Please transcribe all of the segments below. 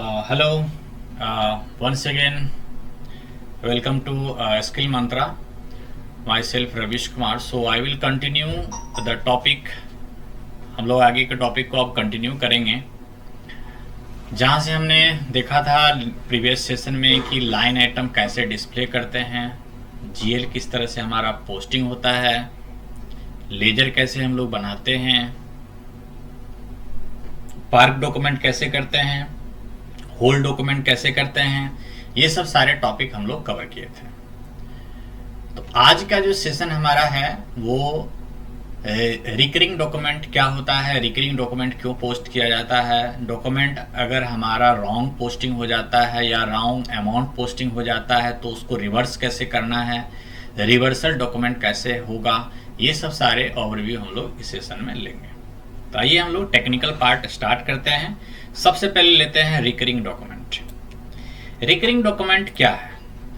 Hello, once again, welcome to Skill Mantra. Myself Ravish Kumar. So I will continue the topic. हम लोग आगे के topic को अब कंटिन्यू करेंगे जहाँ से हमने देखा था प्रीवियस सेशन में कि लाइन आइटम कैसे डिस्प्ले करते हैं, जीएल किस तरह से हमारा पोस्टिंग होता है, लेजर कैसे हम लोग बनाते हैं, पार्क डॉक्यूमेंट कैसे करते हैं, होल डॉक्यूमेंट कैसे करते हैं। ये सब सारे टॉपिक हम लोग कवर किए थे। तो आज का जो सेशन हमारा है वो रिकरिंग डॉक्यूमेंट क्या होता है, रिकरिंग डॉक्यूमेंट क्यों पोस्ट किया जाता है, डॉक्यूमेंट अगर हमारा रॉन्ग पोस्टिंग हो जाता है या रॉन्ग अमाउंट पोस्टिंग हो जाता है तो उसको रिवर्स कैसे करना है, रिवर्सल डॉक्यूमेंट कैसे होगा, ये सब सारे ओवरव्यू हम लोग इस सेशन में लेंगे। तो आइए हम लोग टेक्निकल पार्ट स्टार्ट करते हैं। सबसे पहले लेते हैं रिकरिंग डॉक्यूमेंट। रिकरिंग डॉक्यूमेंट क्या है?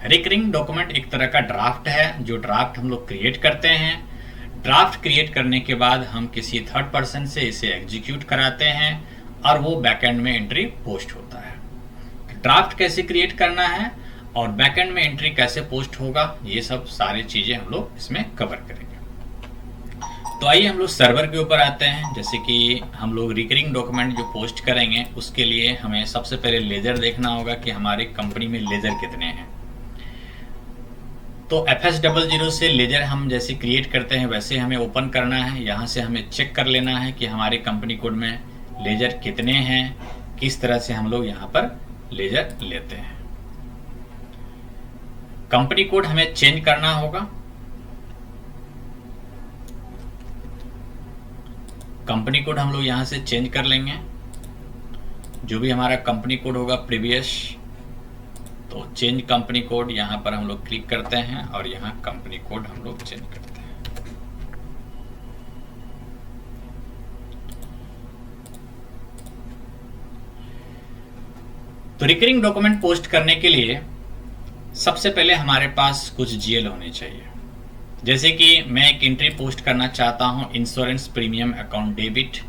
रिकरिंग डॉक्यूमेंट एक तरह का ड्राफ्ट है, जो ड्राफ्ट हम लोग क्रिएट करते हैं। ड्राफ्ट क्रिएट करने के बाद हम किसी थर्ड पर्सन से इसे एग्जीक्यूट कराते हैं और वो बैकएंड में एंट्री पोस्ट होता है। ड्राफ्ट कैसे क्रिएट करना है और बैकएंड में एंट्री कैसे पोस्ट होगा, ये सब सारी चीजें हम लोग इसमें कवर करेंगे। तो आइए हम लोग सर्वर के ऊपर आते हैं। जैसे कि हम लोग रिकरिंग डॉक्यूमेंट जो पोस्ट करेंगे उसके लिए हमें सबसे पहले लेजर देखना होगा कि हमारी कंपनी में लेजर कितने हैं। तो FS00 से लेजर हम जैसे क्रिएट करते हैं वैसे हमें ओपन करना है। यहाँ से हमें चेक कर लेना है कि हमारे कंपनी कोड में लेजर कितने हैं, किस तरह से हम लोग यहाँ पर लेजर लेते हैं। कंपनी कोड हमें चेंज करना होगा। कंपनी कोड हम लोग यहाँ से चेंज कर लेंगे, जो भी हमारा कंपनी कोड होगा प्रीवियस। तो चेंज कंपनी कोड यहाँ पर हम लोग क्लिक करते हैं और यहाँ कंपनी कोड हम लोग चेंज करते हैं। तो रिकरिंग डॉक्यूमेंट पोस्ट करने के लिए सबसे पहले हमारे पास कुछ जीएल होने चाहिए। जैसे कि मैं एक एंट्री पोस्ट करना चाहता हूं, insurance premium account debit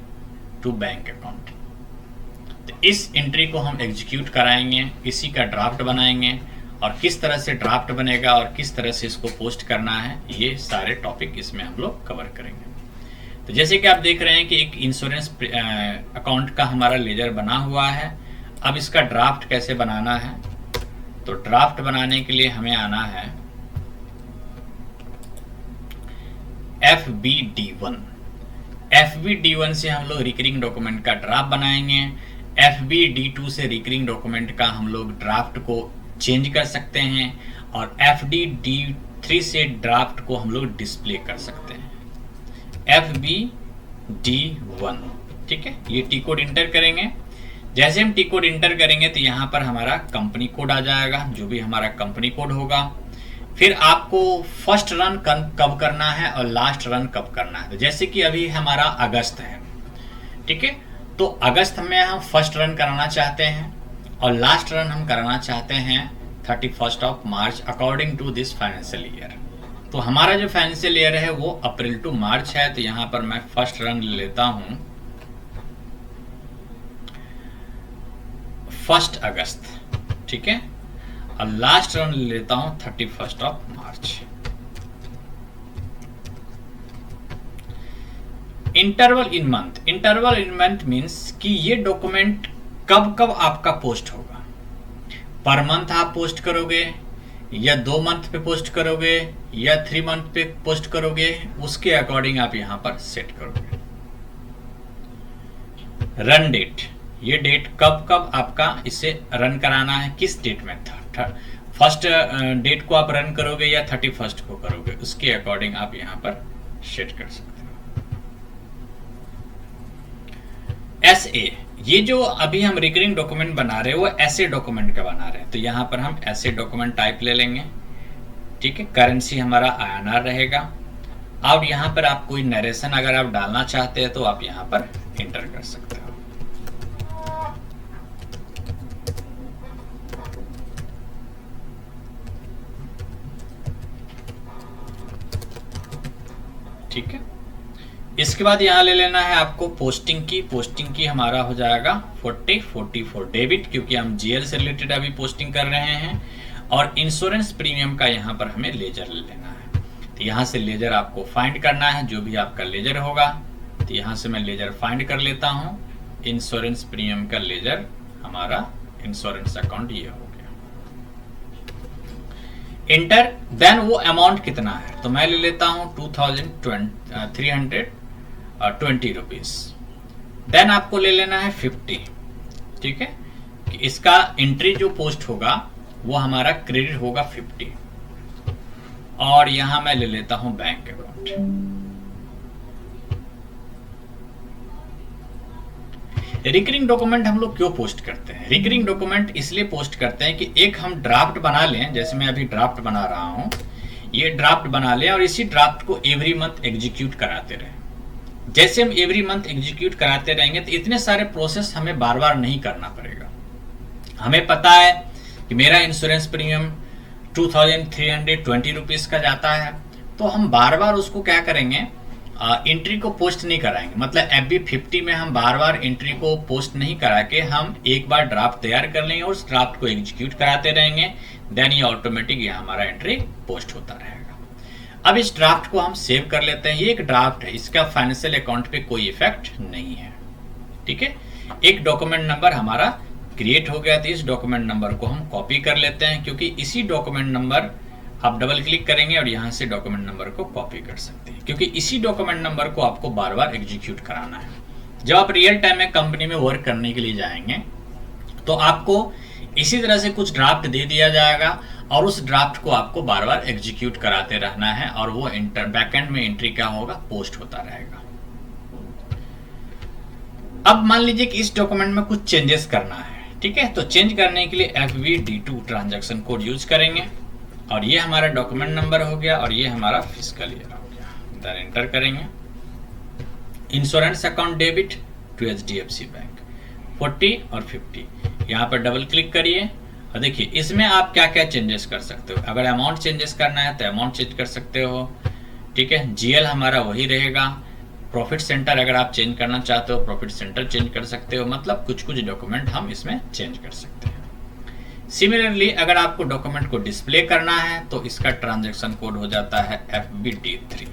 to bank account. तो इस एंट्री को हम एग्जीक्यूट कराएंगे, इसी का ड्राफ्ट बनाएंगे और किस तरह से ड्राफ्ट बनेगा और किस तरह से इसको पोस्ट करना है, ये सारे टॉपिक इसमें हम लोग कवर करेंगे। तो जैसे कि आप देख रहे हैं कि एक इंश्योरेंस अकाउंट का हमारा लेजर बना हुआ है। अब इसका ड्राफ्ट कैसे बनाना है? तो ड्राफ्ट बनाने के लिए हमें आना है FBD1। FBD1 से हम लोग रिकरिंग डॉक्यूमेंट का ड्राफ्ट बनाएंगे। FBD2 से रिकरिंग डॉक्यूमेंट का हम लोग ड्राफ्ट को चेंज कर सकते हैं और FBD3 से ड्राफ्ट को हम लोग डिस्प्ले कर सकते हैं। FBD1, ठीक है। ये टी कोड इंटर करेंगे। जैसे हम टी कोड इंटर करेंगे तो यहाँ पर हमारा कंपनी कोड आ जाएगा, जो भी हमारा कंपनी कोड होगा। फिर आपको फर्स्ट रन कब करना है और लास्ट रन कब करना है। तो जैसे कि अभी हमारा अगस्त है, ठीक है। तो अगस्त में हम फर्स्ट रन कराना चाहते हैं और लास्ट रन हम कराना चाहते हैं 31 March according to this financial year. तो हमारा जो फाइनेंशियल ईयर है वो अप्रैल टू मार्च है। तो यहाँ पर मैं फर्स्ट रन लेता हूँ 1 अगस्त, ठीक है। और लास्ट रन लेता हूं 31 March. Interval in month. Interval in month means कि ये डॉक्यूमेंट कब कब आपका पोस्ट होगा। पर मंथ आप पोस्ट करोगे या 2 मंथ पे पोस्ट करोगे या 3 मंथ पे पोस्ट करोगे, उसके अकॉर्डिंग आप यहां पर सेट करोगे। रन डेट, ये डेट कब कब आपका इसे रन कराना है, किस डेट में था। फर्स्ट डेट को आप रन करोगे या 31 को करोगे, उसके अकॉर्डिंग आप यहां पर सेट कर सकते हो। SA, ये जो अभी हम रिकरिंग डॉक्यूमेंट बना रहे हैं वो ऐसे डॉक्यूमेंट का बना रहे हैं। तो यहां पर हम ऐसे डॉक्यूमेंट टाइप ले लेंगे, ठीक है। करेंसी हमारा INR रहेगा। अब यहां पर आप कोई नरेशन अगर आप डालना चाहते हैं तो आप यहां पर एंटर कर सकते हो। ठीक है, इसके बाद यहाँ ले लेना है आपको पोस्टिंग की हमारा हो जाएगा 40 डेबिट, क्योंकि हम जीएल से रिलेटेड अभी पोस्टिंग कर रहे हैं। और इंश्योरेंस प्रीमियम का यहाँ पर हमें लेजर ले लेना है। तो यहाँ से लेजर आपको फाइंड करना है, जो भी आपका लेजर होगा। तो यहाँ से मैं लेजर फाइंड कर लेता हूँ। इंश्योरेंस प्रीमियम का लेजर हमारा इंश्योरेंस अकाउंट ये हो गया। इंटर, देन वो अमाउंट कितना है, तो मैं ले लेता हूँ 2320 रुपीज। देन आपको ले लेना है 50, ठीक है, कि इसका एंट्री जो पोस्ट होगा वो हमारा क्रेडिट होगा 50। और यहां मैं ले लेता हूं बैंक अकाउंट। रिकरिंग डॉक्यूमेंट हम लोग क्यों पोस्ट करते हैं? रिकरिंग डॉक्यूमेंट इसलिए पोस्ट करते हैं कि एक हम ड्राफ्ट बना लें, जैसे मैं अभी ड्राफ्ट बना रहा हूं, ये ड्राफ्ट बना लें और इसी ड्राफ्ट को एवरी मंथ एग्जीक्यूट कराते रहें। जैसे हम एवरी मंथ एग्जीक्यूट कराते रहेंगे तो इतने सारे प्रोसेस हमें बार बार नहीं करना पड़ेगा। हमें पता है कि मेरा इंश्योरेंस प्रीमियम 2320 रुपीज का जाता है, तो हम बार बार उसको क्या करेंगे, एंट्री को पोस्ट नहीं कराएंगे। मतलब FB 50 में हम बार बार एंट्री को पोस्ट नहीं करा के हम एक बार ड्राफ्ट तैयार कर लेंगे और उस ड्राफ्ट को एग्जीक्यूट कराते रहेंगे। देन ये ऑटोमेटिक ये हमारा एंट्री पोस्ट होता रहेगा। अब इस ड्राफ्ट को हम सेव कर लेते हैं। ये एक ड्राफ्ट है, इसका फाइनेंशियल अकाउंट पे कोई इफेक्ट नहीं है, ठीक है। एक डॉक्यूमेंट नंबर हमारा क्रिएट हो गया, तो इस डॉक्यूमेंट नंबर को हम कॉपी कर लेते हैं, क्योंकि इसी डॉक्यूमेंट नंबर आप डबल क्लिक करेंगे और यहां से डॉक्यूमेंट नंबर को कॉपी कर सकते हैं, क्योंकि इसी डॉक्यूमेंट नंबर को आपको बार बार एग्जीक्यूट कराना है। जब आप रियल टाइम में कंपनी में वर्क करने के लिए जाएंगे तो आपको इसी तरह से कुछ ड्राफ्ट दे दिया जाएगा और उस ड्राफ्ट को आपको बार बार एग्जीक्यूट कराते रहना है और वो बैकएंड में एंट्री क्या होगा, पोस्ट होता रहेगा। अब मान लीजिए कि इस डॉक्यूमेंट में कुछ चेंजेस करना है, ठीक है, तो चेंज करने के लिए FVD2 ट्रांजैक्शन कोड यूज करेंगे और ये हमारा डॉक्यूमेंट नंबर हो गया और ये हमारा फिस्कल ईयर हो गया। इधर एंटर करेंगे। Insurance account debit to HDFC bank 40 और 50, यहाँ पर डबल क्लिक करिए और देखिए इसमें आप क्या क्या चेंजेस कर सकते हो। अगर अमाउंट चेंजेस करना है तो अमाउंट चेंज कर सकते हो, ठीक है। GL हमारा वही रहेगा। प्रॉफिट सेंटर अगर आप चेंज करना चाहते हो, प्रॉफिट सेंटर चेंज कर सकते हो। मतलब कुछ कुछ डॉक्यूमेंट हम इसमें चेंज कर सकते हैं। सिमिलरली अगर आपको डॉक्यूमेंट को डिस्प्ले करना है तो इसका ट्रांजैक्शन कोड हो जाता है FBD3।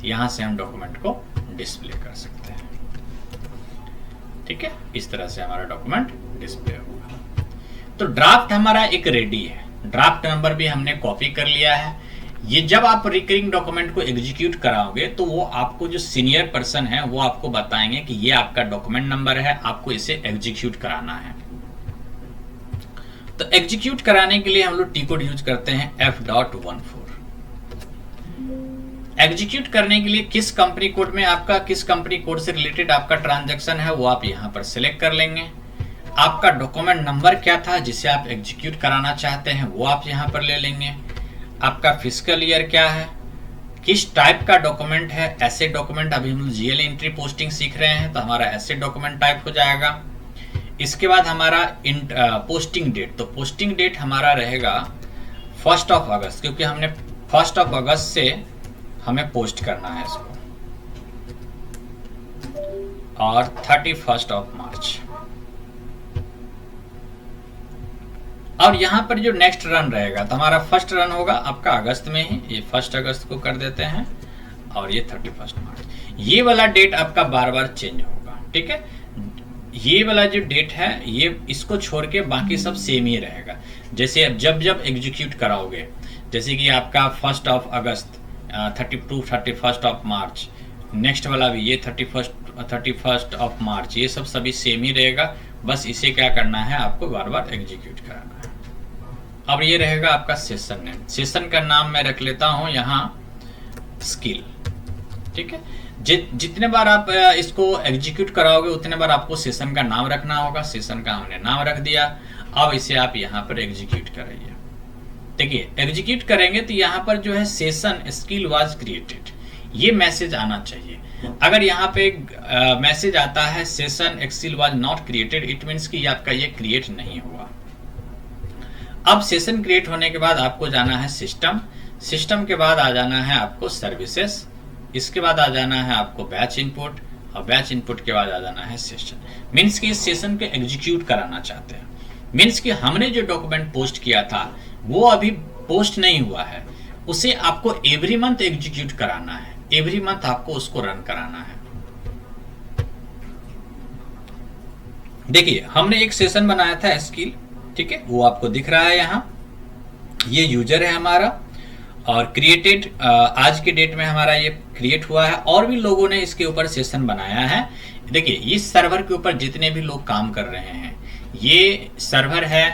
यहां से हम डॉक्यूमेंट को डिस्प्ले कर सकते हैं, ठीक है। इस तरह से हमारा डॉक्यूमेंट डिस्प्ले होगा। तो ड्राफ्ट हमारा एक रेडी है, ड्राफ्ट नंबर भी हमने कॉपी कर लिया है। ये जब आप रिकरिंग डॉक्यूमेंट को एग्जीक्यूट कराओगे तो वो आपको जो सीनियर पर्सन है वो आपको बताएंगे कि ये आपका डॉक्यूमेंट नंबर है, आपको इसे एग्जीक्यूट कराना है। तो एग्जीक्यूट कराने के लिए हम लोग टी कोड यूज करते हैं F.14। एग्जीक्यूट करने के लिए किस कंपनी कोड में आपका, किस कंपनी कोड से रिलेटेड आपका ट्रांजैक्शन है वो आप यहां पर सिलेक्ट कर लेंगे। आपका डॉक्यूमेंट नंबर क्या था जिसे आप एग्जीक्यूट कराना चाहते हैं वो आप यहां पर ले लेंगे। आपका फिस्कल ईयर क्या है, किस टाइप का डॉक्यूमेंट है। ऐसे डॉक्यूमेंट, अभी हम GL एंट्री पोस्टिंग सीख रहे हैं तो हमारा ऐसे डॉक्यूमेंट टाइप हो जाएगा। इसके बाद हमारा पोस्टिंग डेट, तो पोस्टिंग डेट हमारा रहेगा 1 अगस्त, क्योंकि हमने 1 अगस्त से हमें पोस्ट करना है इसको, और 31 मार्च। और यहां पर जो नेक्स्ट रन रहेगा तो हमारा फर्स्ट रन होगा आपका अगस्त में ही, ये 1 अगस्त को कर देते हैं और ये 31 मार्च। ये वाला डेट आपका बार बार चेंज होगा, ठीक है। ये वाला जो डेट है ये इसको छोड़ के बाकी सब सेम ही रहेगा। जैसे अब जब जब एग्जीक्यूट कराओगे, जैसे कि आपका 1 अगस्त 31 मार्च, नेक्स्ट वाला भी ये 31 मार्च, ये सब सभी सेम ही रहेगा। बस इसे क्या करना है, आपको बार बार एग्जीक्यूट कराना है। अब ये रहेगा आपका सेशन नेम। सेशन का नाम मैं रख लेता हूं यहाँ स्किल, ठीक है। जितने बार आप इसको एग्जीक्यूट कराओगे उतने बार आपको सेशन का नाम रखना होगा। सेशन का हमने नाम रख दिया। अब इसे आप यहाँ पर एग्जीक्यूट कराइए। देखिए एग्जीक्यूट करेंगे तो यहाँ पर जो है सेशन स्किल वाज क्रिएटेड, ये मैसेज आना चाहिए। अगर यहाँ पे मैसेज आता है session excel was not created, it means कि आपका ये क्रिएट नहीं हुआ। अब सेशन क्रिएट होने के बाद आपको जाना है सिस्टम, सिस्टम के बाद आ जाना है आपको सर्विसेज। इसके बाद आ जाना है आपको बैच इनपुट, और बैच इनपुट के बाद आ जाना है सेशन। मीन्स कि इस सेशन को एग्जीक्यूट कराना चाहते हैं। मीन्स कि हमने जो डॉक्यूमेंट पोस्ट किया था वो अभी पोस्ट नहीं हुआ है, उसे आपको एवरी मंथ एग्जीक्यूट कराना है, एवरी मंथ आपको उसको रन कराना है। देखिए हमने एक सेशन बनाया था स्किल, ठीक है, वो आपको दिख रहा है यहाँ, ये यूजर है हमारा और क्रिएटेड आज के डेट में हमारा ये क्रिएट हुआ है, और भी लोगों ने इसके ऊपर सेशन बनाया है। देखिए इस सर्वर के ऊपर जितने भी लोग काम कर रहे हैं, ये सर्वर है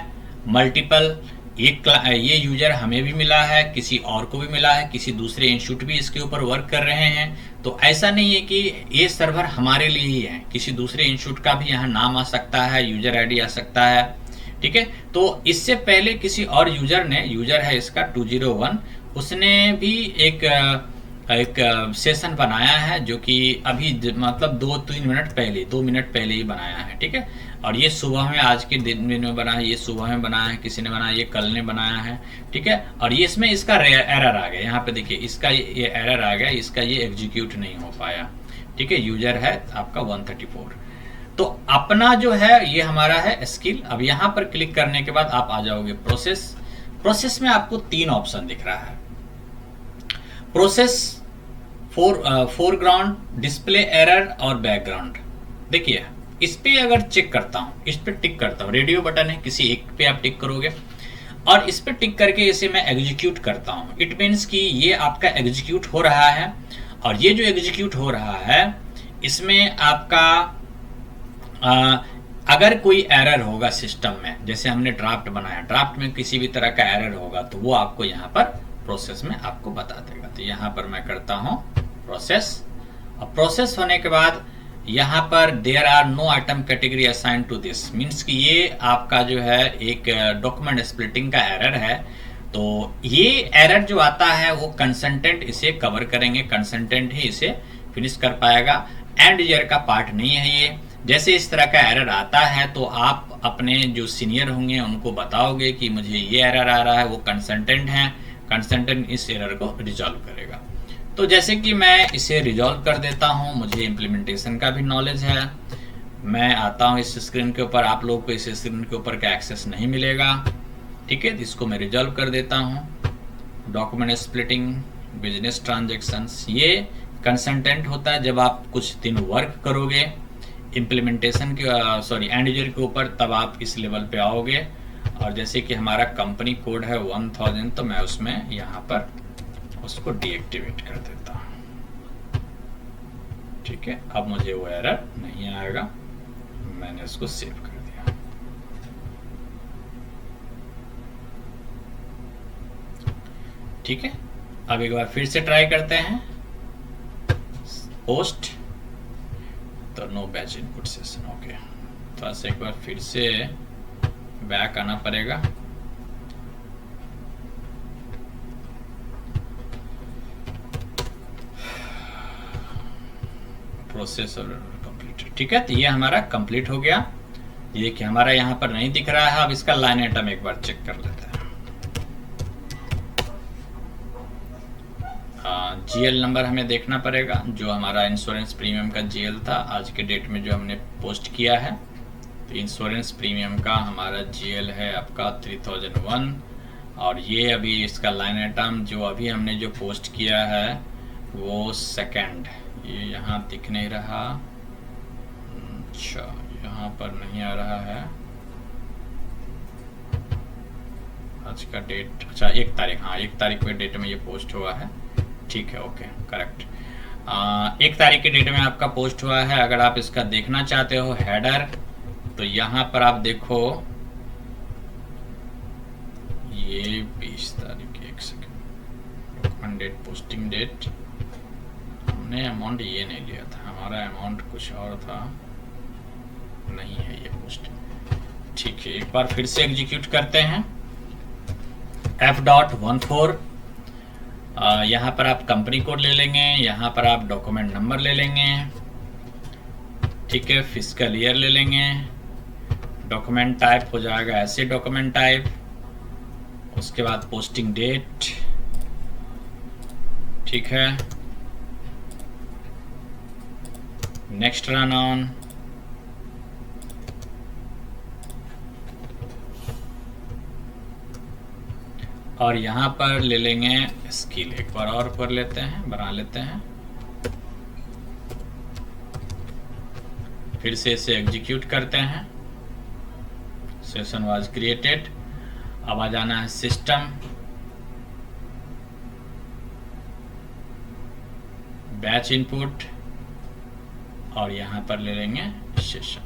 मल्टीपल, ये यूजर हमें भी मिला है, किसी और को भी मिला है, किसी दूसरे इंस्टीट्यूट भी इसके ऊपर वर्क कर रहे हैं। तो ऐसा नहीं है कि ये सर्वर हमारे लिए ही है, किसी दूसरे इंस्टीट्यूट का भी यहाँ नाम आ सकता है, यूजर आईडी आ सकता है, ठीक है। तो इससे पहले किसी और यूजर ने, यूजर है इसका 201, उसने भी एक सेशन बनाया है जो कि अभी मतलब 2-3 मिनट पहले, 2 मिनट पहले ही बनाया है, ठीक है। और ये सुबह में, आज के दिन में बना है, ये सुबह में बनाया है, किसी ने बनाया, ये कल ने बनाया है, ठीक है। और ये इसमें इसका एरर आ गया, यहाँ पे देखिए इसका ये एरर आ गया, इसका ये एग्जीक्यूट नहीं हो पाया, ठीक है। यूजर है आपका 134। तो अपना जो है ये हमारा है स्किल। अब यहाँ पर क्लिक करने के बाद आप आ जाओगे प्रोसेस। प्रोसेस में आपको 3 ऑप्शन दिख रहा है, प्रोसेस फोरग्राउंड, डिस्प्ले एरर और बैकग्राउंड। देखिए इस पे अगर चेक करता हूं, इस पे टिक करता हूं, रेडियो बटन है, किसी एक पे आप टिक करोगे और इस पे टिक करके इसे मैं एग्जीक्यूट करता हूं। इट मीन्स कि ये आपका एग्जीक्यूट हो रहा है, और ये जो एग्जीक्यूट हो रहा है इसमें आपका अगर कोई एरर होगा सिस्टम में, जैसे हमने ड्राफ्ट बनाया, ड्राफ्ट में किसी भी तरह का एरर होगा तो वो आपको यहाँ पर प्रोसेस में आपको बता देगा। तो यहाँ पर मैं करता हूँ प्रोसेस, और प्रोसेस होने के बाद यहाँ पर there are no item category assign to this, means कि ये आपका जो है एक डॉक्यूमेंट स्प्लिटिंग का एरर है। तो ये एरर जो आता है वो कंसल्टेंट इसे कवर करेंगे, कंसल्टेंट ही इसे फिनिश कर पाएगा, एंड यूजर का पार्ट नहीं है ये। जैसे इस तरह का एरर आता है तो आप अपने जो सीनियर होंगे उनको बताओगे कि मुझे ये एरर आ रहा है, वो कंसल्टेंट हैं, कंसल्टेंट इस एरर को रिजॉल्व करेगा। तो जैसे कि मैं इसे रिजॉल्व कर देता हूं, मुझे इम्प्लीमेंटेशन का भी नॉलेज है, मैं आता हूं इस स्क्रीन के ऊपर, आप लोगों को इस स्क्रीन के ऊपर का एक्सेस नहीं मिलेगा, ठीक है। इसको मैं रिजॉल्व कर देता हूं। डॉक्यूमेंट स्प्लिटिंग, बिजनेस ट्रांजेक्शंस, ये कंसल्टेंट होता है जब आप कुछ दिन वर्क करोगे इम्प्लीमेंटेशन के एंड यूजर के ऊपर, तब आप इस लेवल पे आओगे। और जैसे कि हमारा कंपनी कोड है 1000, तो मैं उसमें यहाँ पर उसको डीएक्टिवेट कर देता हूँ, ठीक है। अब मुझे वो एरर नहीं आएगा, मैंने उसको सेव कर दिया, ठीक है। अब एक बार फिर से ट्राई करते हैं पोस्ट, तो no batch input session, okay. थोड़ा सा एक बार फिर से बैक आना पड़ेगा। प्रोसेस कंप्लीट, ठीक है। तो ये हमारा कंप्लीट हो गया। ये कि हमारा यहाँ पर नहीं दिख रहा है, अब इसका लाइन आइटम एक बार चेक कर लेते हैं। जीएल नंबर हमें देखना पड़ेगा, जो हमारा इंश्योरेंस प्रीमियम का जीएल था आज के डेट में जो हमने पोस्ट किया है। तो इंश्योरेंस प्रीमियम का हमारा जीएल है आपका 3001, और ये अभी इसका लाइन आइटम जो अभी हमने जो पोस्ट किया है वो सेकंड, ये यहाँ दिख नहीं रहा, अच्छा यहाँ पर नहीं आ रहा है आज का डेट, अच्छा 1 तारीख, हाँ 1 तारीख के डेट में ये पोस्ट हुआ है, ठीक है, ओके करेक्ट। 1 तारीख के डेट में आपका पोस्ट हुआ है। अगर आप इसका देखना चाहते हो हेडर, तो यहाँ पर आप देखो ये 20 तारीख, 1 second, document date, posting date, हमने अमाउंट ये नहीं लिया था, हमारा अमाउंट कुछ और था, नहीं है ये पोस्ट, ठीक है। एक बार फिर से एग्जीक्यूट करते हैं F.14, यहाँ पर आप कंपनी कोड ले लेंगे, यहाँ पर आप डॉक्यूमेंट नंबर ले लेंगे, ठीक है, फिजिकल ईयर ले लेंगे, डॉक्यूमेंट टाइप हो जाएगा ऐसे डॉक्यूमेंट टाइप, उसके बाद पोस्टिंग डेट, ठीक है, नेक्स्ट रन ऑन, और यहां पर ले लेंगे स्किल, एक बार और कर लेते हैं, बना लेते हैं, फिर से इसे एग्जीक्यूट करते हैं। Session was created. अब आ जाना है सिस्टम, बैच इनपुट, और यहां पर ले लेंगे सेशन।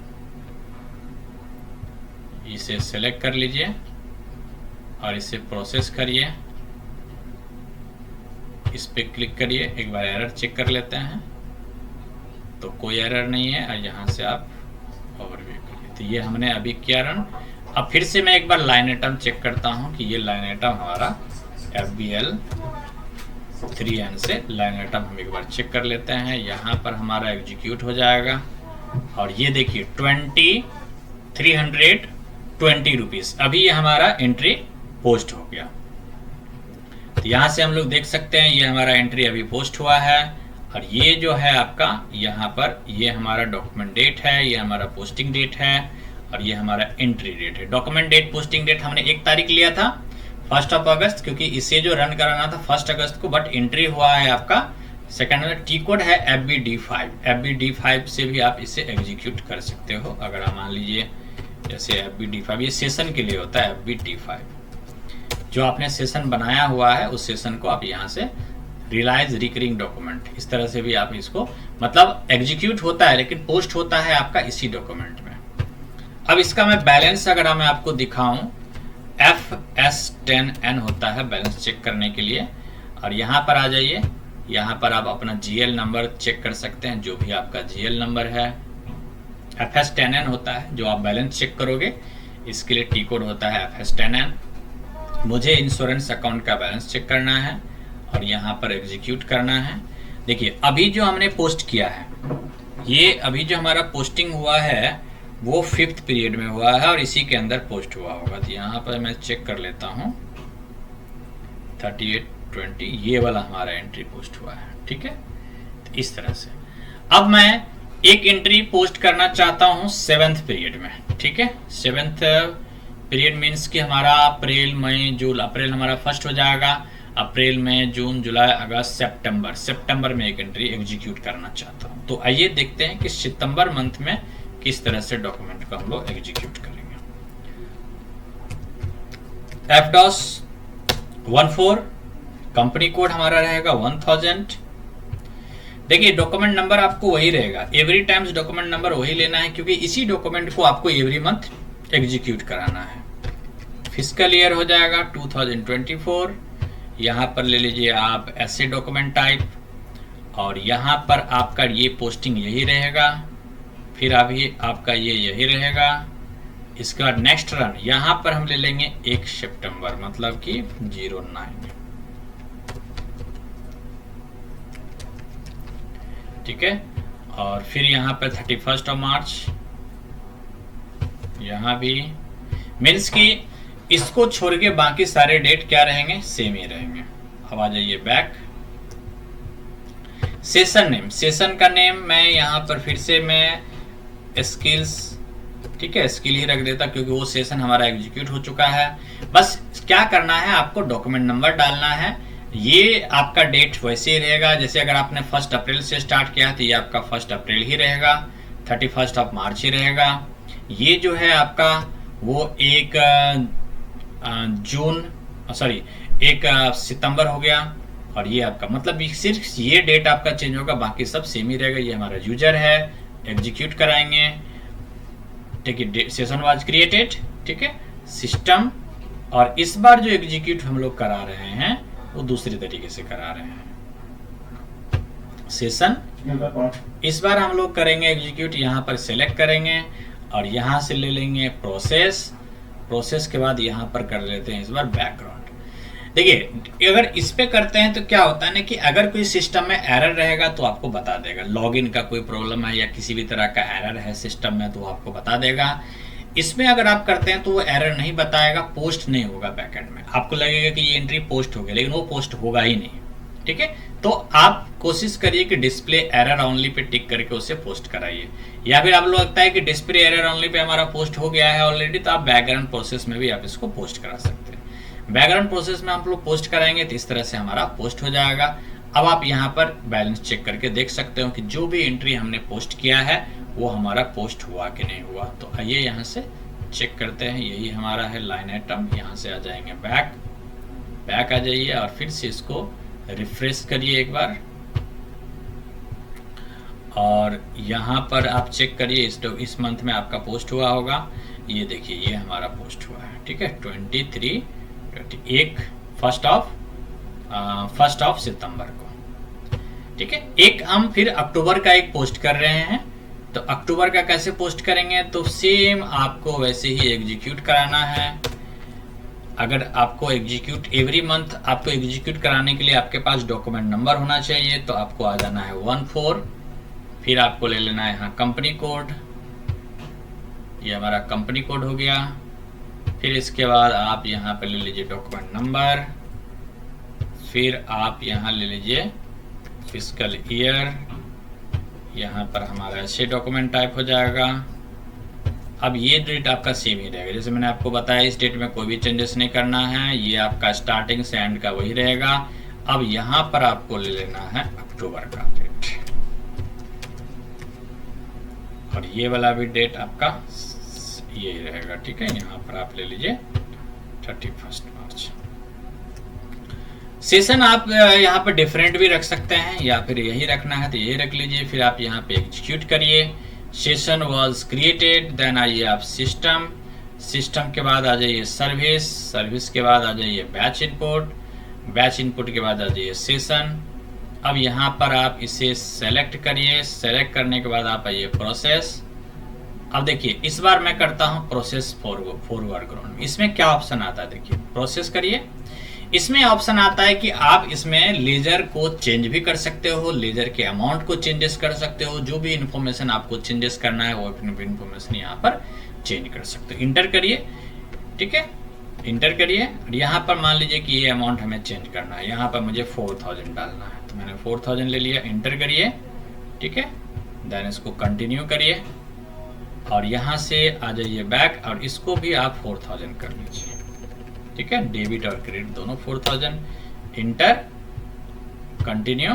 इसे सेलेक्ट कर लीजिए और इसे प्रोसेस करिए, इस पे क्लिक करिए, एक बार एरर चेक कर लेते हैं, तो कोई एरर नहीं है, और यहाँ से आप ओवरव्यू करिए। तो ये हमने अभी किया रन। अब फिर से मैं एक बार लाइन आइटम चेक करता हूँ कि ये लाइन आइटम हमारा FBL 3N से लाइन आइटम हम एक बार चेक कर लेते हैं। यहाँ पर हमारा एग्जीक्यूट हो जाएगा, और ये देखिए 320 रुपीज अभी ये हमारा एंट्री पोस्ट हो गया। तो यहाँ से हम लोग देख सकते हैं ये हमारा एंट्री अभी पोस्ट हुआ है, और ये जो है आपका यहाँ पर ये हमारा डॉक्यूमेंट डेट है, ये हमारा पोस्टिंग डेट है, और ये हमारा एंट्री डेट है। डॉक्यूमेंट डेट पोस्टिंग डेट हमने 1 तारीख लिया था 1 अगस्त, क्योंकि इसे जो रन कराना था 1 अगस्त को, बट एंट्री हुआ है आपका सेकंड में। टी कोड है FBD5। FBD5 से भी आप इसे एग्जीक्यूट कर सकते हो। अगर आप मान लीजिए जैसे FBD5, ये सेशन के लिए होता है FBD5, जो आपने सेशन बनाया हुआ है उस सेशन को आप यहाँ से रियलाइज रिकरिंग डॉक्यूमेंट, इस तरह से भी आप इसको, मतलब एग्जीक्यूट होता है लेकिन पोस्ट होता है आपका इसी डॉक्यूमेंट में। अब इसका मैं बैलेंस अगर मैं आपको दिखाऊं, FS10N होता है बैलेंस चेक करने के लिए, और यहाँ पर आ जाइए, यहाँ पर आप अपना GL नंबर चेक कर सकते हैं, जो भी आपका GL नंबर है। FS10N होता है जो आप बैलेंस चेक करोगे, इसके लिए टी कोड होता है FS10N। मुझे इंश्योरेंस अकाउंट का बैलेंस चेक करना है और यहाँ पर एग्जीक्यूट करना है। देखिए अभी जो हमने पोस्ट किया है, ये अभी जो हमारा पोस्टिंग हुआ है वो 5th पीरियड में हुआ है और इसी के अंदर पोस्ट हुआ होगा। तो यहाँ पर मैं चेक कर लेता हूँ, 3820 ये वाला हमारा एंट्री पोस्ट हुआ है। ठीक है, तो इस तरह से अब मैं एक एंट्री पोस्ट करना चाहता हूँ 7th पीरियड में। ठीक है, 7th पीरियड मीन्स कि हमारा अप्रैल मई जून, अप्रैल हमारा फर्स्ट हो जाएगा, अप्रैल मई जून जुलाई अगस्त सितंबर में एक एंट्री एग्जीक्यूट करना चाहता हूँ। तो आइए देखते हैं कि सितंबर मंथ में किस तरह से डॉक्यूमेंट को हम लोग एग्जीक्यूट करेंगे। FDOS 14, कंपनी कोड हमारा रहेगा 1000। देखिए डॉक्यूमेंट नंबर आपको वही रहेगा, एवरी टाइम्स डॉक्यूमेंट नंबर वही लेना है, क्योंकि इसी डॉक्यूमेंट को आपको एवरी मंथ एग्जीक्यूट कराना है। फिस्कल ईयर हो जाएगा 2024। यहाँ पर ले लीजिए आप ऐसे डॉक्यूमेंट टाइप, और यहाँ पर आपका ये पोस्टिंग यही रहेगा, फिर अभी आपका ये यही रहेगा। इसके बाद नेक्स्ट रन, यहाँ पर हम ले लेंगे 1 सितंबर, मतलब कि 09। ठीक है, और फिर यहाँ पर 31 मार्च, यहाँ भी मीन्स कि इसको छोड़ के बाकी सारे डेट क्या रहेंगे, सेम ही रहेंगे। अब आ जाइए बैक, सेशन नेम, सेशन का नेम मैं यहाँ पर फिर से मैं स्किल्स, ठीक है स्किल ही रख देता, क्योंकि वो सेशन हमारा एग्जीक्यूट हो चुका है। बस क्या करना है, आपको डॉक्यूमेंट नंबर डालना है। ये आपका डेट वैसे ही रहेगा, जैसे अगर आपने 1 अप्रैल से स्टार्ट किया तो ये आपका 1 अप्रैल ही रहेगा, 31 मार्च ही रहेगा। ये जो है आपका वो 1 सितंबर हो गया, और ये आपका मतलब सिर्फ ये डेट आपका चेंज होगा, बाकी सब सेम ही रहेगा। ये हमारा यूजर है, एग्जीक्यूट कराएंगे। ठीक है, सेशन वाज क्रिएटेड, ठीक है, सिस्टम, और इस बार जो एग्जीक्यूट हम लोग करा रहे हैं वो दूसरे तरीके से करा रहे हैं। सेशन इस बार हम लोग करेंगे एग्जीक्यूट, यहाँ पर सेलेक्ट करेंगे और यहाँ से ले लेंगे प्रोसेस के बाद यहाँ पर कर लेते हैं इस बार बैकग्राउंड। देखिए अगर इस पे करते हैं तो क्या होता है ना कि अगर कोई सिस्टम में एरर रहेगा तो आपको बता देगा, लॉगिन का कोई प्रॉब्लम है या किसी भी तरह का एरर है सिस्टम में तो आपको बता देगा। इसमें अगर आप करते हैं तो वो एरर नहीं बताएगा, पोस्ट नहीं होगा बैकएंड में। आपको लगेगा कि ये एंट्री पोस्ट हो गई, लेकिन वो पोस्ट होगा ही नहीं। ठीक है। तो आप कोशिश करिए कि डिस्प्ले एरर ओनली पे टिक करके उसे पोस्ट कराइए, या फिर आप लोग लगता है कि डिस्प्ले एरर ओनली पे हमारा पोस्ट हो गया है ऑलरेडी, तो आप बैकग्राउंड प्रोसेस में भी आप इसको पोस्ट करा सकते हैं। बैकग्राउंड प्रोसेस में आप लोग पोस्ट कराएंगे तो इस तरह से हमारा पोस्ट हो जाएगा। अब आप यहाँ पर बैलेंस चेक करके देख सकते हो कि जो भी एंट्री हमने पोस्ट किया है वो हमारा पोस्ट हुआ कि नहीं हुआ। तो आइए यहाँ से चेक करते हैं। यही हमारा है लाइन आइटम। यहाँ से आ जाएंगे बैक आ जाइए और फिर से इसको रिफ्रेश करिए एक बार, और यहाँ पर आप चेक करिए इस मंथ में आपका पोस्ट हुआ होगा। ये देखिए ये हमारा पोस्ट हुआ है, ठीक है, 21 फर्स्ट ऑफ सितंबर को, ठीक है। एक हम फिर अक्टूबर का एक पोस्ट कर रहे हैं। तो अक्टूबर का कैसे पोस्ट करेंगे, तो सेम आपको वैसे ही एग्जीक्यूट कराना है। अगर आपको एग्जीक्यूट एवरी मंथ आपको एग्जीक्यूट कराने के लिए आपके पास डॉक्यूमेंट नंबर होना चाहिए। तो आपको आ जाना है 14, फिर आपको ले लेना है यहाँ कंपनी कोड, ये हमारा कंपनी कोड हो गया। फिर इसके बाद आप यहाँ पे ले लीजिए डॉक्यूमेंट नंबर, फिर आप यहाँ ले लीजिए फिस्कल ईयर, यहाँ पर हमारा ऐसे डॉक्यूमेंट टाइप हो जाएगा। अब ये डेट आपका सेम ही रहेगा, जैसे मैंने आपको बताया इस डेट में कोई भी चेंजेस नहीं करना है। ये आपका स्टार्टिंग से एंड का वही रहेगा। अब यहाँ पर आपको ले लेना है अक्टूबर का डेट, और ये वाला भी डेट आपका यही रहेगा, ठीक है। यहाँ पर आप ले लीजिए 31 मार्च। सेशन आप यहाँ पर डिफरेंट भी रख सकते हैं, या फिर यही रखना है तो यही रख लीजिए। फिर आप यहाँ पे एग्जीक्यूट करिए। सेशन वाज क्रिएटेड, देन आइए आप सिस्टम के बाद आ जाइए सर्विस के बाद आ जाइए बैच इनपुट के बाद आ जाइए सेशन। अब यहाँ पर आप इसे सेलेक्ट करिए। सेलेक्ट करने के बाद आप आइए प्रोसेस। अब देखिए इस बार मैं करता हूँ प्रोसेस फॉरवर्ड। इसमें क्या ऑप्शन आता है, देखिए प्रोसेस करिए। इसमें ऑप्शन आता है कि आप इसमें लेजर को चेंज भी कर सकते हो, लेजर के अमाउंट को चेंजेस कर सकते हो। जो भी इन्फॉर्मेशन आपको चेंजेस करना है वो इन्फॉर्मेशन यहाँ पर चेंज कर सकते हो। इंटर करिए, ठीक है, इंटर करिए। यहाँ पर मान लीजिए कि ये अमाउंट हमें चेंज करना है, यहाँ पर मुझे 4000 डालना है, तो मैंने 4000 ले लिया। इंटर करिए, ठीक है, देन इसको कंटिन्यू करिए और यहाँ से आ जाइए बैक और इसको भी आप 4000 कर लीजिए, ठीक है। डेबिट और क्रेडिट दोनों 4000। इंटर, कंटिन्यू,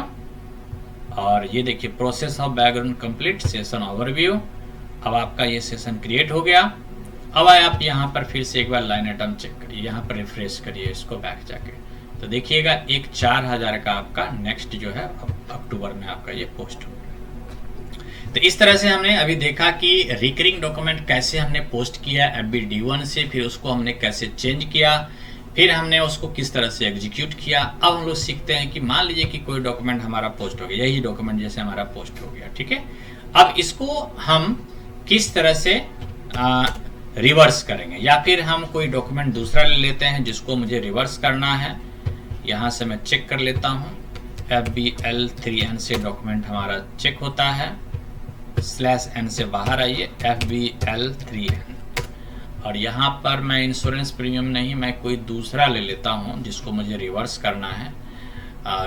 और ये देखिए process of background complete, session overview. अब आपका ये सेशन क्रिएट हो गया। अब आप यहाँ पर फिर से एक बार लाइन आइटम चेक करिए, यहाँ पर रिफ्रेश करिए इसको बैक जाके, तो देखिएगा एक 4000 का आपका नेक्स्ट जो है अक्टूबर में आपका ये पोस्ट हो। तो इस तरह से हमने अभी देखा कि रिकरिंग डॉक्यूमेंट कैसे हमने पोस्ट किया FBD1 से, फिर उसको हमने कैसे चेंज किया, फिर हमने उसको किस तरह से एग्जीक्यूट किया। अब हम लोग सीखते हैं कि मान लीजिए कि कोई डॉक्यूमेंट हमारा पोस्ट हो गया, यही डॉक्यूमेंट जैसे हमारा पोस्ट हो गया, ठीक है। अब इसको हम किस तरह से रिवर्स करेंगे, या फिर हम कोई डॉक्यूमेंट दूसरा ले लेते हैं जिसको मुझे रिवर्स करना है। यहाँ से मैं चेक कर लेता हूँ, FBL3N से डॉक्यूमेंट हमारा चेक होता है। /n से बाहर आइए, FBL3N, और यहाँ पर मैं इंश्योरेंस प्रीमियम नहीं, मैं कोई दूसरा ले लेता हूँ जिसको मुझे रिवर्स करना है।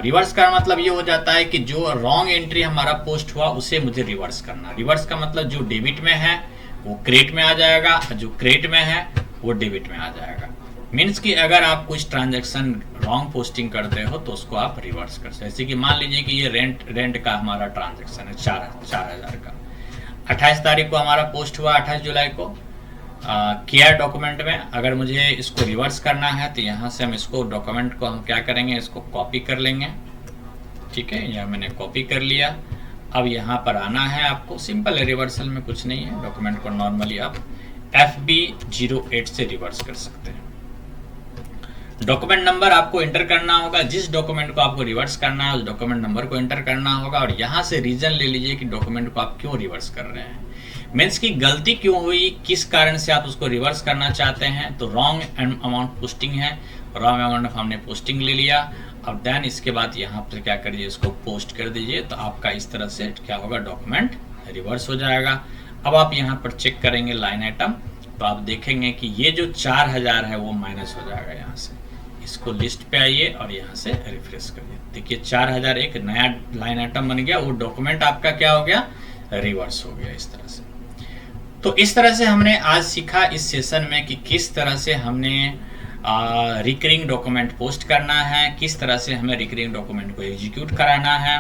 रिवर्स का मतलब ये हो जाता है कि जो रॉन्ग एंट्री हमारा पोस्ट हुआ उसे मुझे रिवर्स करना। रिवर्स का मतलब जो डेबिट में है वो क्रेडिट में आ जाएगा, जो क्रेडिट में है वो डेबिट में आ जाएगा। मीन्स कि अगर आप कुछ ट्रांजैक्शन रॉन्ग पोस्टिंग करते हो तो उसको आप रिवर्स कर सकते। जैसे कि मान लीजिए कि ये रेंट का हमारा ट्रांजैक्शन है 4000 का, 28 तारीख को हमारा पोस्ट हुआ, 28 जुलाई को केयर डॉक्यूमेंट में। अगर मुझे इसको रिवर्स करना है तो यहाँ से हम इसको डॉक्यूमेंट को हम क्या करेंगे, इसको कॉपी कर लेंगे, ठीक है। यह मैंने कॉपी कर लिया। अब यहाँ पर आना है आपको, सिंपल है, रिवर्सल में कुछ नहीं है। डॉक्यूमेंट को नॉर्मली आप FB08 से रिवर्स कर सकते हैं। डॉक्यूमेंट नंबर आपको एंटर करना होगा, जिस डॉक्यूमेंट को आपको रिवर्स करना है उस डॉक्यूमेंट नंबर को एंटर करना होगा, और यहाँ से रीजन ले लीजिए कि डॉक्यूमेंट को आप क्यों रिवर्स कर रहे हैं, मीन्स की गलती क्यों हुई, किस कारण से आप उसको रिवर्स करना चाहते हैं। तो रॉन्ग अमाउंट पोस्टिंग है, रॉन्ग अमाउंट हमने पोस्टिंग ले लिया। अब देन इसके बाद यहाँ पर क्या करिए, इसको पोस्ट कर दीजिए, तो आपका इस तरह से क्या होगा, डॉक्यूमेंट रिवर्स हो जाएगा। अब आप यहाँ पर चेक करेंगे लाइन आइटम, तो आप देखेंगे कि ये जो 4000 है वो माइनस हो जाएगा यहाँ से। इसको लिस्ट पे आइए और यहाँ से रिफ्रेश करिए। देखिए 4001 नया लाइन आइटम बन गया, वो डॉक्यूमेंट आपका क्या हो गया, रिवर्स हो गया इस तरह से। तो इस तरह से हमने आज सीखा इस सेशन में कि किस तरह से हमने रिकरिंग डॉक्यूमेंट पोस्ट करना है, किस तरह से हमें रिकरिंग डॉक्यूमेंट को एग्जीक्यूट कराना है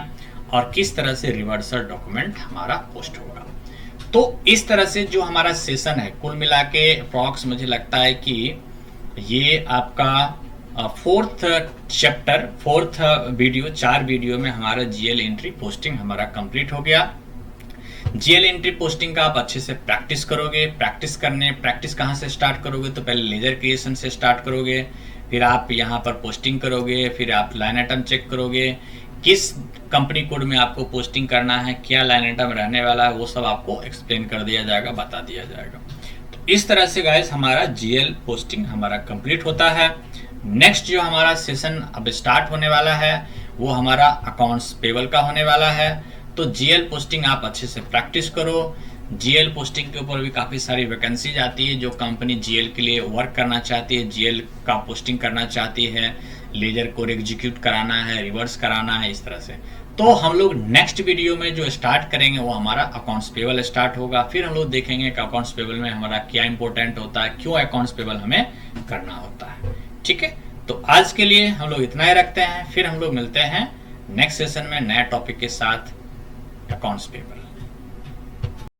और किस तरह से रिवर्सल डॉक्यूमेंट हमारा पोस्ट होगा। तो इस तरह से जो हमारा सेशन है कुल मिला के अप्रॉक्स मुझे लगता है कि ये आपका fourth chapter, fourth video, 4 video में हमारा जीएल एंट्री पोस्टिंग हमारा कंप्लीट हो गया। जीएल एंट्री पोस्टिंग का आप अच्छे से प्रैक्टिस करोगे। प्रैक्टिस कहाँ से स्टार्ट करोगे, तो पहले लेजर क्रिएशन से स्टार्ट करोगे, फिर आप यहाँ पर पोस्टिंग करोगे, फिर आप लाइन आइटम चेक करोगे, किस कंपनी कोड में आपको पोस्टिंग करना है, क्या लाइन आइटम रहने वाला है, वो सब आपको एक्सप्लेन कर दिया जाएगा, बता दिया जाएगा। तो इस तरह से गाइस हमारा जीएल पोस्टिंग हमारा कंप्लीट होता है। नेक्स्ट जो हमारा सेशन अब स्टार्ट होने वाला है वो हमारा अकाउंट्स पेबल का होने वाला है। तो जीएल पोस्टिंग आप अच्छे से प्रैक्टिस करो। जीएल पोस्टिंग के ऊपर भी काफ़ी सारी वैकेंसीज आती है, जो कंपनी जीएल के लिए वर्क करना चाहती है, जीएल का पोस्टिंग करना चाहती है, लेजर कोड एग्जीक्यूट कराना है, रिवर्स कराना है, इस तरह से। तो हम लोग नेक्स्ट वीडियो में जो स्टार्ट करेंगे वो हमारा अकाउंट्स पेबल स्टार्ट होगा। फिर हम लोग देखेंगे कि अकाउंट्स पेबल में हमारा क्या इंपॉर्टेंट होता है, क्यों अकाउंट्स पेबल हमें करना होता है। ठीक है, तो आज के लिए हम लोग इतना ही रखते हैं। फिर हम लोग मिलते हैं नेक्स्ट सेशन में नया टॉपिक के साथ, अकाउंट्स पेबल।